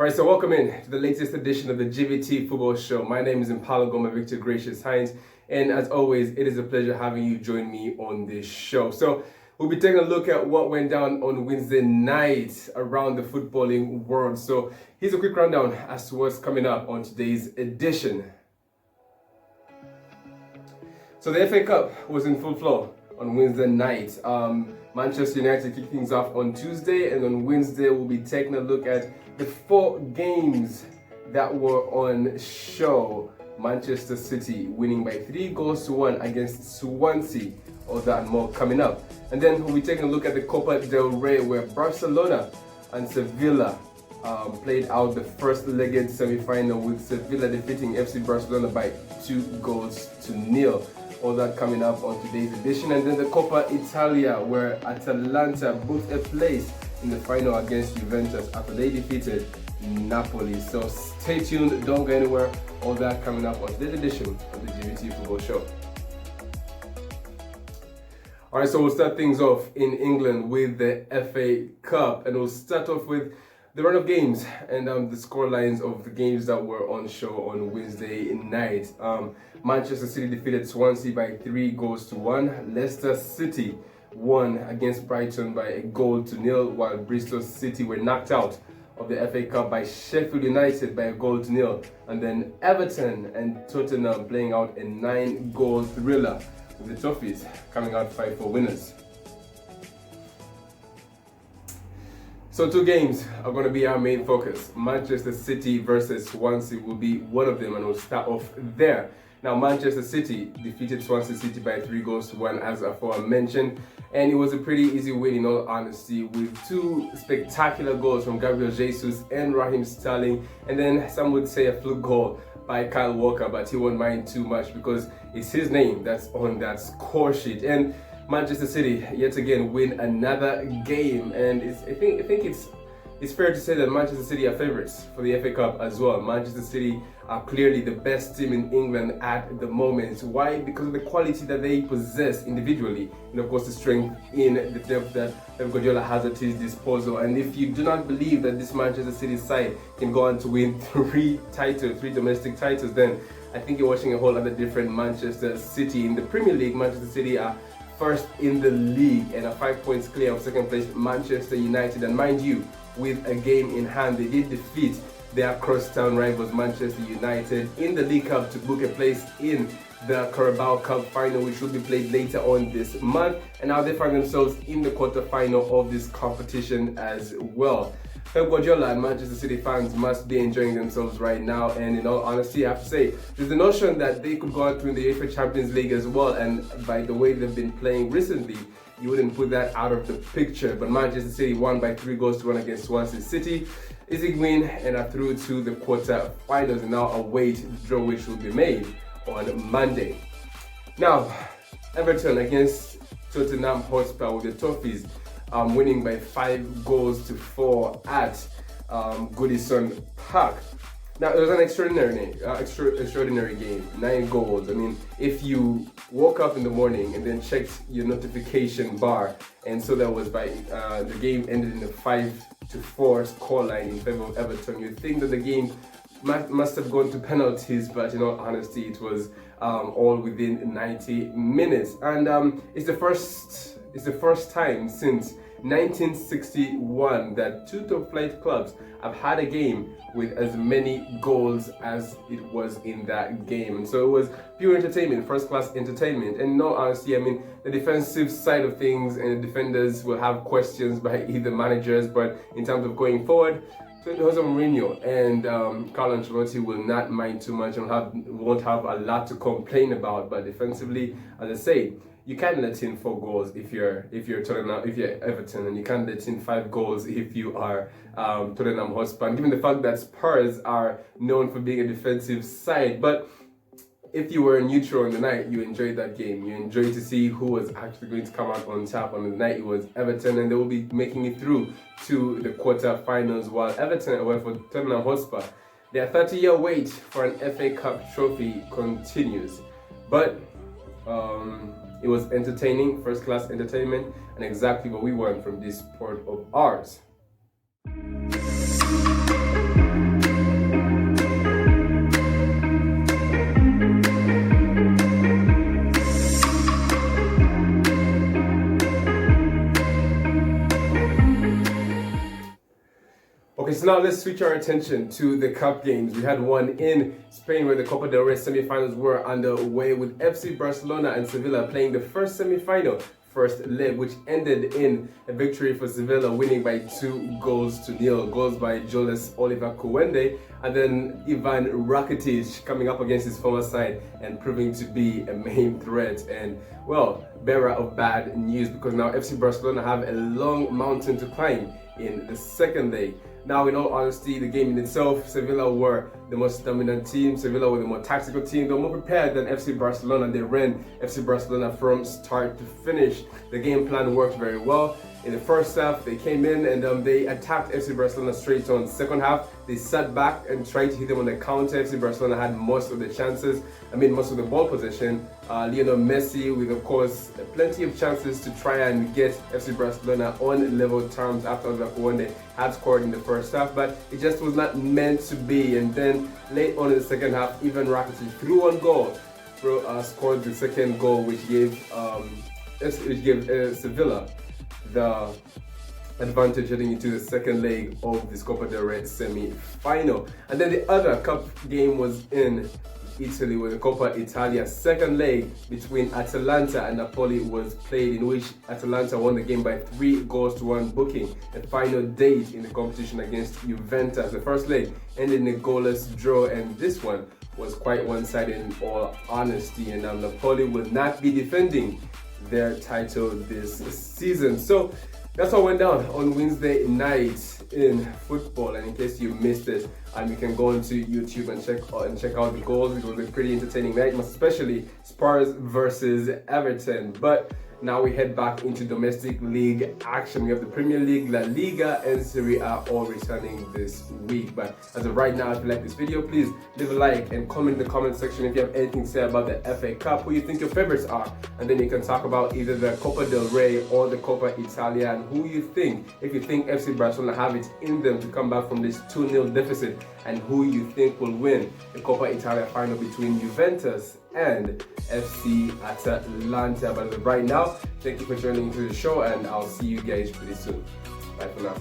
All right, so welcome in to the latest edition of the GVT Football Show. My name is Impala Goma Victor Gracious Hines, and as always, it is a pleasure having you join me on this show. So we'll be taking a look at what went down on Wednesday night around the footballing world. So here's a quick rundown as to what's coming up on today's edition. So the FA Cup was in full flow on Wednesday night. Manchester United kicked things off on Tuesday, and on Wednesday we'll be taking a look at the 4 games that were on show. Manchester City winning by 3-1 against Swansea. All that and more coming up. And then we'll be taking a look at the Copa del Rey, where Barcelona and Sevilla played out the first-legged semi-final, with Sevilla defeating FC Barcelona by 2-0. All that coming up on today's edition. And then the Coppa Italia, where Atalanta booked a place in the final against Juventus after they defeated Napoli. So stay tuned, don't go anywhere. All that coming up on today's edition of the GVT Football Show. All right, so we'll start things off in England with the FA Cup, and we'll start off with the run of games and the score lines of the games that were on show on Wednesday night. Manchester City defeated Swansea by 3-1. Leicester City won against Brighton by 1-0, while Bristol City were knocked out of the FA Cup by Sheffield United by 1-0. And then Everton and Tottenham playing out a 9-goal thriller, with the Toffees coming out 5-4 winners. So 2 games are going to be our main focus. Manchester City versus Swansea will be one of them, and we'll start off there. Now, Manchester City defeated Swansea City by 3-1, as aforementioned, and it was a pretty easy win in all honesty, with 2 spectacular goals from Gabriel Jesus and Raheem Sterling, and then some would say a fluke goal by Kyle Walker, but he won't mind too much because it's his name that's on that score sheet. And Manchester City yet again win another game, and I think it's fair to say that Manchester City are favourites for the FA Cup as well. Manchester City are clearly the best team in England at the moment. Why? Because of the quality that they possess individually, and of course the strength in the depth that Pep Guardiola has at his disposal. And if you do not believe that this Manchester City side can go on to win 3 domestic titles, then I think you're watching a whole other different Manchester City. In the Premier League, Manchester City are first in the league and are 5 points clear of second place Manchester United. And mind you, with a game in hand, they did defeat their crosstown rivals Manchester United in the League Cup to book a place in the Carabao Cup final, which will be played later on this month. And now they find themselves in the quarter-final of this competition as well. Pep Guardiola and Manchester City fans must be enjoying themselves right now, and in all honesty, I have to say, there's the notion that they could go on to win the UEFA Champions League as well, and by the way they've been playing recently, you wouldn't put that out of the picture. But Manchester City won by 3-1 against Swansea City. Easy win, and are through to the quarter-finals, and now await the draw, which will be made on Monday. Now, Everton against Tottenham Hotspur, with the Toffees winning by 5-4 at Goodison Park. Now, it was an extraordinary game, 9 goals. I mean, if you woke up in the morning and then checked your notification bar, and so that was by the game ended in a 5-4 scoreline in favor of Everton, you'd think that the game must have gone to penalties, but in all honesty, it was all within 90 minutes. And it's the first time since 1961 that 2 top-flight clubs have had a game with as many goals as it was in that game. And so it was pure entertainment, first-class entertainment. And in all honesty, I mean, the defensive side of things and the defenders will have questions by either managers, but in terms of going forward, Jose Mourinho and Carlo Ancelotti will not mind too much and won't have a lot to complain about. But defensively, as I say, you can't let in 4 goals if you're Tottenham, if you're Everton, and you can't let in 5 goals if you are Tottenham Hotspur. And given the fact that Spurs are known for being a defensive side, but if you were neutral on the night, you enjoyed that game. You enjoyed to see who was actually going to come out on top. On the night, it was Everton, and they will be making it through to the quarter-finals, while Everton, well, for Tottenham Hotspur, their 30-year wait for an FA Cup trophy continues. But it was entertaining, first-class entertainment, and exactly what we want from this sport of ours. Okay, so now let's switch our attention to the cup games. We had one in Spain where the Copa del Rey semi-finals were underway, with FC Barcelona and Sevilla playing the first semi-final, first leg, which ended in a victory for Sevilla, winning by 2-0. Goals by Jonas Oliver Kuende and then Ivan Rakitic coming up against his former side and proving to be a main threat. And well, bearer of bad news, because now FC Barcelona have a long mountain to climb in the second leg. Now, in all honesty, the game in itself, Sevilla were the most dominant team. Sevilla were the more tactical team. They were more prepared than FC Barcelona. They ran FC Barcelona from start to finish. The game plan worked very well. In the first half, they came in and they attacked FC Barcelona straight on. Second half, they sat back and tried to hit them on the counter. FC Barcelona had most of the chances, most of the ball possession. Lionel Messi with, of course, plenty of chances to try and get FC Barcelona on level terms after Oliver Kuende had scored in the first half, but it just was not meant to be. And then late on in the second half, Ivan Rakitic threw one goal, scored the second goal, which gave Sevilla the advantage heading into the second leg of this Coppa del Rey semi-final. And then the other cup game was in Italy, where the Coppa Italia second leg between Atalanta and Napoli was played, in which Atalanta won the game by 3-1, booking a final date in the competition against Juventus. The first leg ended in a goalless draw, and this one was quite one-sided in all honesty, and Napoli will not be defending their title this season. So that's what went down on Wednesday night in football, and in case you missed it, you can go onto YouTube and check out the goals. It was a pretty entertaining night, especially Spurs versus Everton. But now we head back into domestic league action. We have the Premier League, La Liga, and Serie A all returning this week. But as of right now, if you like this video, please leave a like and comment in the comment section if you have anything to say about the FA Cup, who you think your favorites are, and then you can talk about either the Coppa del Rey or the Coppa Italia, and who you think, if you think FC Barcelona have it in them to come back from this 2-0 deficit, and who you think will win the Coppa Italia final between Juventus and FC Atalanta. But right now, thank you for joining into the show, and I'll see you guys pretty soon. Bye for now.